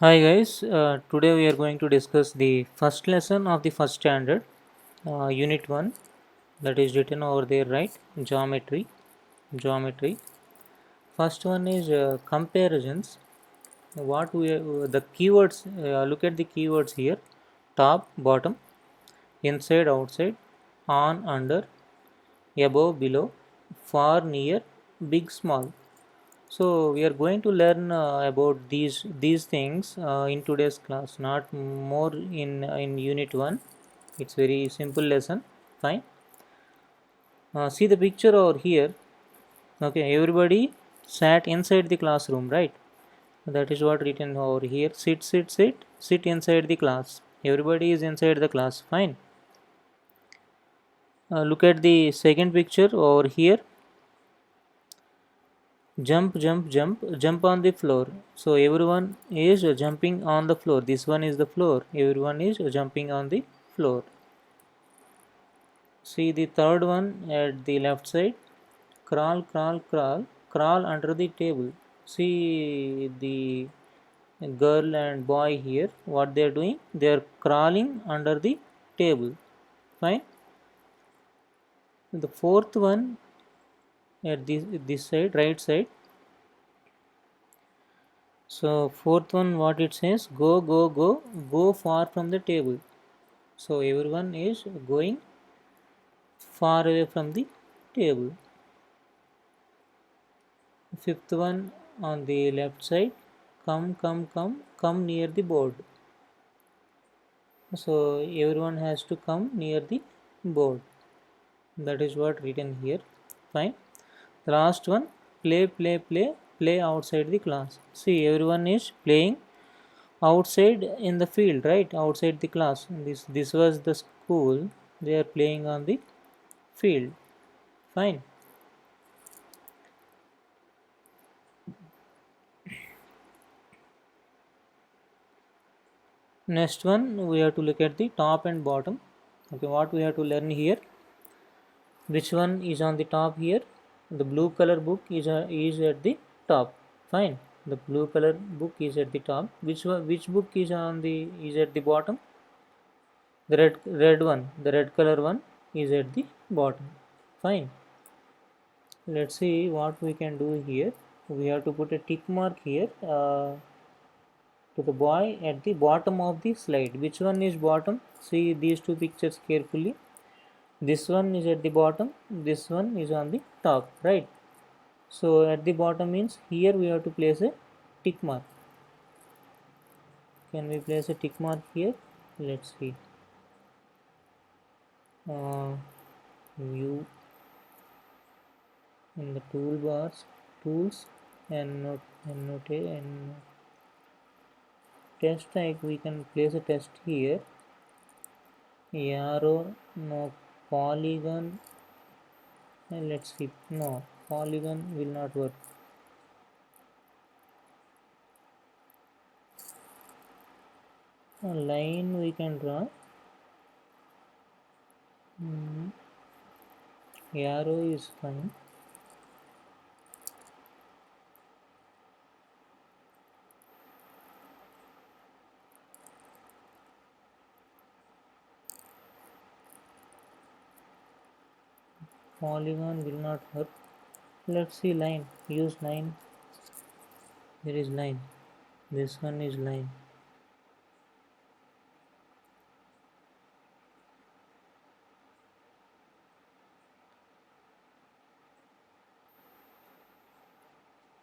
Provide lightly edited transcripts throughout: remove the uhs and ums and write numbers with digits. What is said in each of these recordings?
Hi guys, today we are going to discuss the first lesson of the first standard, unit 1, that is written over there, right? Geometry. Geometry. First one is comparisons. What we the keywords, look at the keywords here: top, bottom, inside, outside, on, under, above, below, far, near, big, small. So we are going to learn about these things in today's class, not more in unit 1. It's very simple lesson. Fine. See the picture over here. Okay, everybody sat inside the classroom, right? That is what written over here. Sit inside the class. Everybody is inside the class. Fine. Look at the second picture over here. Jump on the floor. So everyone is jumping on the floor. This one is the floor. Everyone is jumping on the floor. See the third one at the left side. Crawl under the table. See the girl and boy here. What they are doing? They are crawling under the table. Fine. The fourth one at this side, right side. So fourth one, what it says, go far from the table. So everyone is going far away from the table. Fifth one on the left side, come near the board. So everyone has to come near the board. That is what written here. Fine. The last one, play outside the class. See, everyone is playing outside in the field, right? Outside the class. This was the school. They are playing on the field. Fine. Next one, we have to look at the top and bottom. Okay, what we have to learn here? Which one is on the top here? The blue color book is at the top. Fine. The blue color book is at the top. Which book is at the bottom? The red one. The red color one is at the bottom. Fine. Let's see what we can do here. We have to put a tick mark here to the boy at the bottom of the slide. Which one is bottom? See these two pictures carefully. This one is at the bottom, this one is on the top, right? So at the bottom means here we have to place a tick mark. Can we place a tick mark here? Let's see. View in the toolbars, tools, and test type. We can place a test here. Arrow, no polygon. And let's see. No polygon will not work. A line we can draw. Arrow is fine. Polygon will not work. Let's see line. Use line. There is line. This one is line.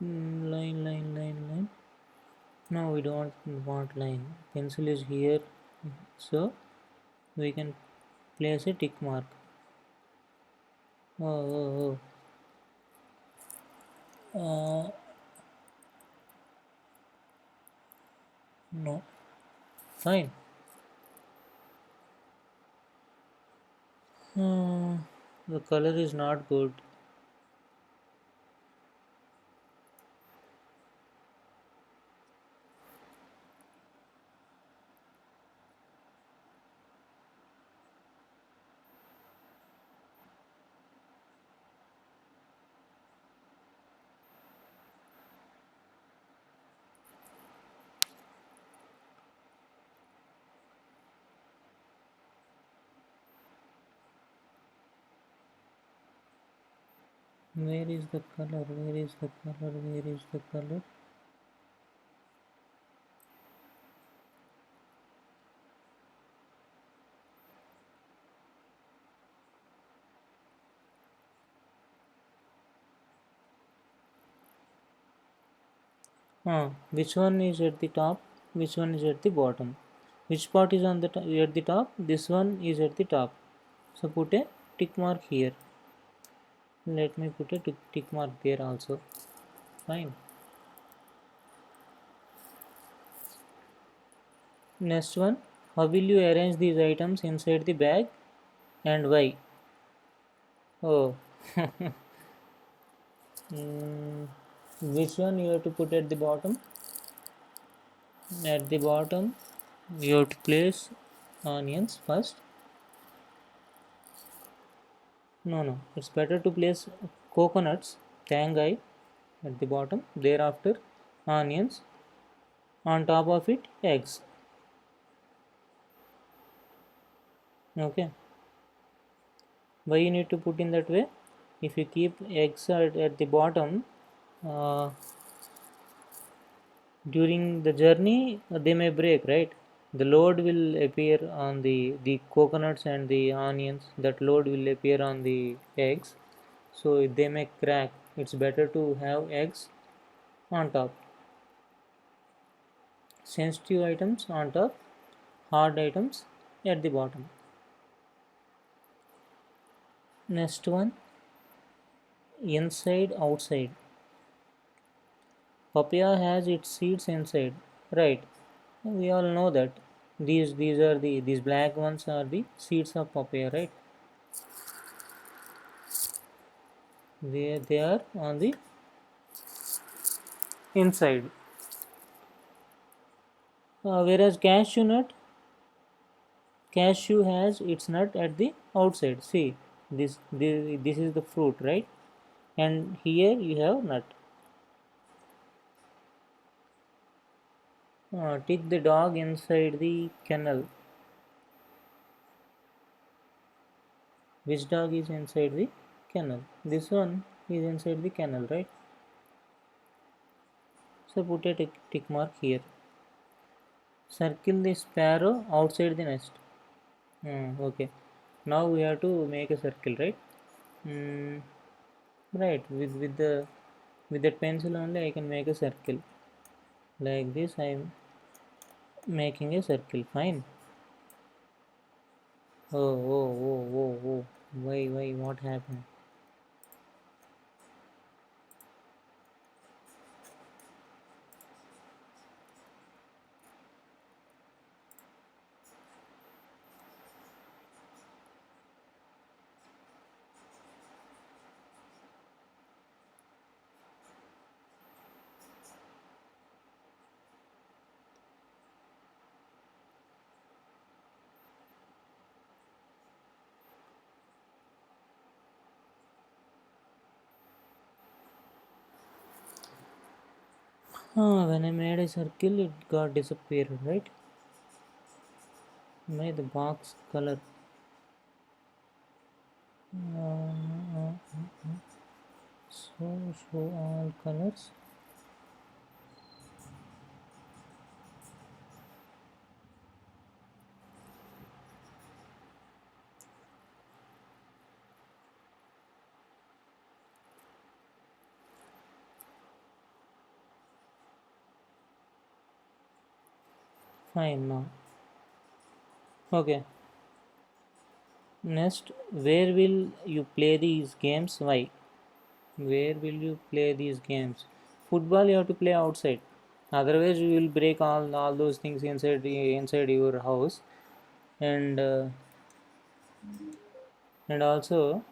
Line. No, we don't want line. Pencil is here, so we can place a tick mark. Oh. No. Fine. The color is not good. Where is the color? Where is the color? Where is the color? Which one is at the top? Which one is at the bottom? Which part is on the at the top? This one is at the top. So put a tick mark here. Let me put a tick mark there also. Fine. Next one. How will you arrange these items inside the bag and why? Oh. Which one you have to put at the bottom? At the bottom, you have to place onions first. No, it's better to place coconuts, tangai at the bottom. Thereafter, onions. On top of it, eggs. Okay. Why you need to put in that way? If you keep eggs at the bottom, uh, during the journey they may break, right? The load will appear on the coconuts and the onions. That load will appear on the eggs, so they may crack. It's better to have eggs on top, sensitive items on top, hard items at the bottom. Next one, inside outside. Papaya has its seeds inside, right? We all know that these are these black ones are the seeds of papaya, right? They are on the inside. Whereas cashew has its nut at the outside. See, this is the fruit, right? And here you have nut. Take the dog inside the kennel. Which dog is inside the kennel? This one is inside the kennel, right? So put a tick mark here. Circle the sparrow outside the nest. Okay. Now we have to make a circle, right? Mm, right. With that pencil only I can make a circle. Like this I am making a circle. Fine. Oh. Why? What happened? When I made a circle, it got disappeared, right? Made the box color. Uh, so show all colors. Fine now. Okay. Next, where will you play these games? Why? Where will you play these games? Football you have to play outside. Otherwise, you will break all those things inside your house, and and also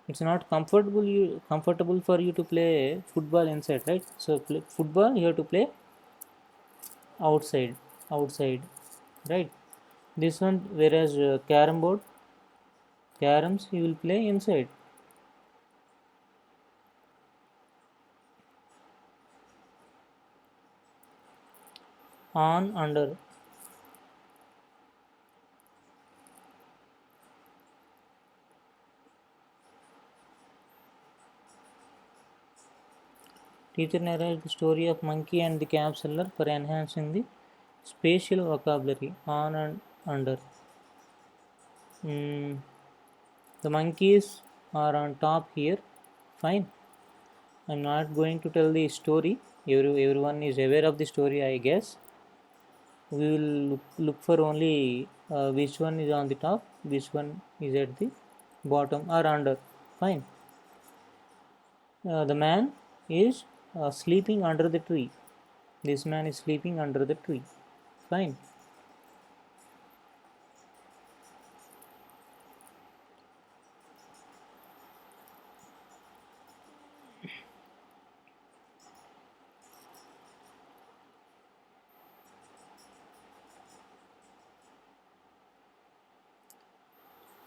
it's not comfortable for you to play football inside, right? So football you have to play outside, outside, right? This one, whereas caroms you will play inside, on under. Teacher narrates the story of monkey and the cab seller for enhancing the spatial vocabulary on and under. Mm, the monkeys are on top here. Fine. I'm not going to tell the story. Everyone is aware of the story, I guess. We will look for only which one is on the top, which one is at the bottom or under. Fine. The man is sleeping under the tree. This man is sleeping under the tree. Fine.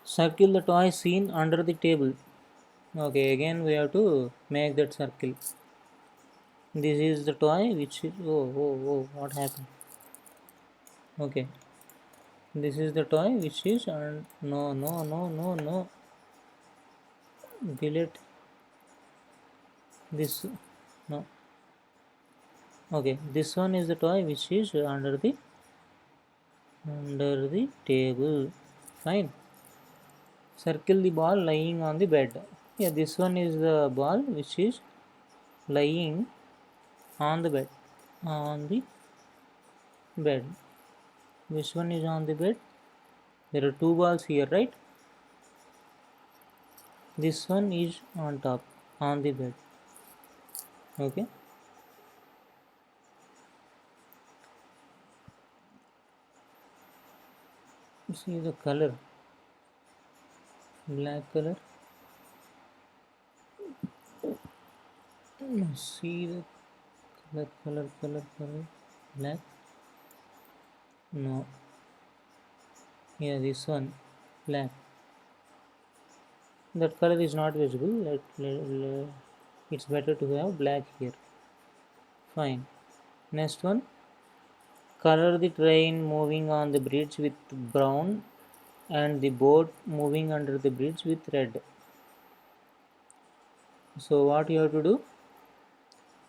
Circle the toy scene under the table. Okay, again we have to make that circle. This is the toy which is, what happened? Okay, this is the toy which is, no, delete this, no. Okay, this one is the toy which is under the table. Fine. Circle the ball lying on the bed. Yeah, this one is the ball which is lying on the bed. On the bed. Which one is on the bed? There are two balls here, right? This one is on top, on the bed. Okay. See the color. Black color. See the color. Black. No. Yeah, this one. Black. That color is not visible. It's better to have black here. Fine. Next one. Color the train moving on the bridge with brown and the boat moving under the bridge with red. So what you have to do?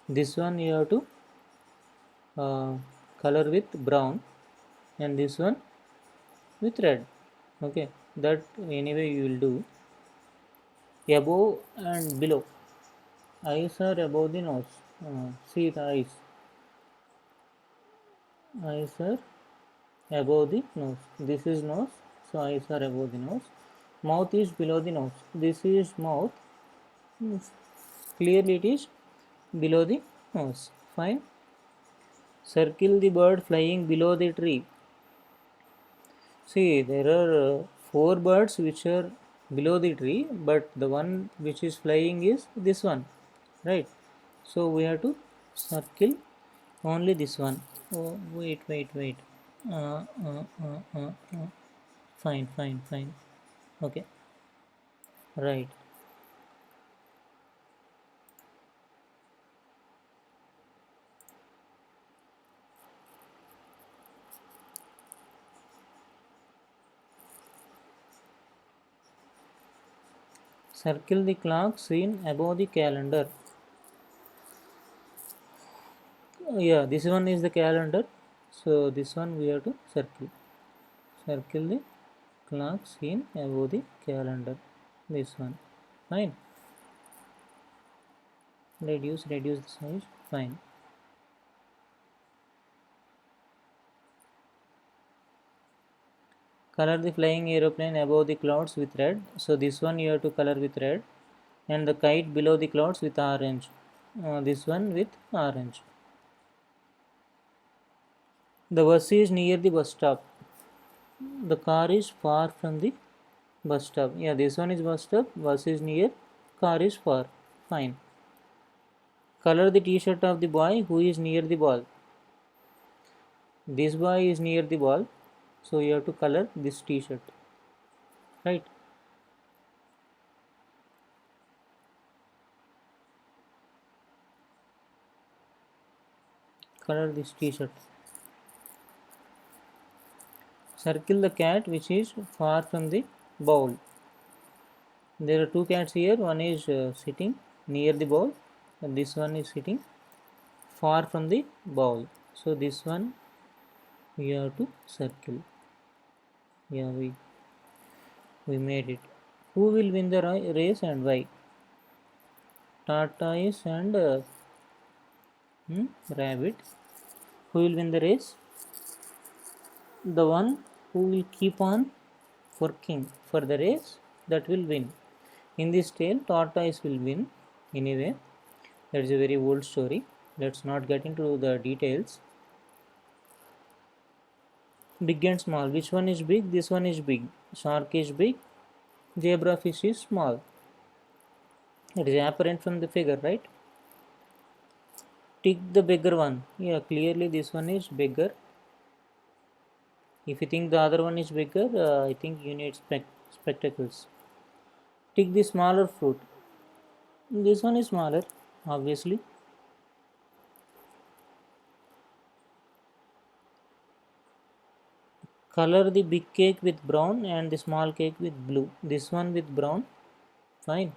This one you have to color with brown and this one with red. Okay, that anyway you will do. Above and below. Eyes are above the nose. See the eyes. Eyes are above the nose. This is nose, so eyes are above the nose. Mouth is below the nose. This is mouth. Clearly it is below the nose. Fine. Circle the bird flying below the tree. See, there are 4 birds which are below the tree, but the one which is flying is this one, right? So we have to circle only this one. Oh, wait. Fine. Okay, right. Circle the clock seen above the calendar. Yeah, this one is the calendar, so this one we have to circle. Circle the clock seen above the calendar. This one. Fine. Reduce the size. Fine. Color the flying aeroplane above the clouds with red. So this one you have to color with red, and the kite below the clouds with orange. This one with orange. The bus is near the bus stop. The car is far from the bus stop. Yeah, this one is bus stop. Bus is near. Car is far. Fine. Color the t-shirt of the boy who is near the ball. This boy is near the ball, so you have to color this t-shirt, right? Color this t-shirt. Circle the cat which is far from the bowl. There are 2 cats here. One is sitting near the bowl and this one is sitting far from the ball, so this one we have to circle. Yeah, we made it. Who will win the race and why? Tortoise and rabbit. Who will win the race? The one who will keep on working for the race, that will win. In this tale, tortoise will win anyway. That is a very old story. Let's not get into the details. Big and small. Which one is big? This one is big. Shark is big. Zebrafish is small. It is apparent from the figure, right? Tick the bigger one. Yeah, clearly this one is bigger. If you think the other one is bigger, I think you need spectacles. Tick the smaller fruit. This one is smaller, obviously. Color the big cake with brown and the small cake with blue. This one with brown, fine.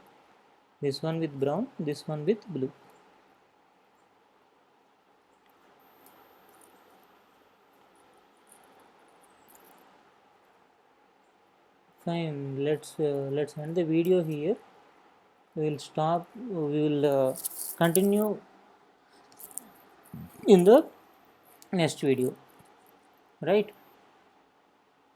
This one with brown, this one with blue. Fine. Let's end the video here. We will stop. We will continue in the next video. Right.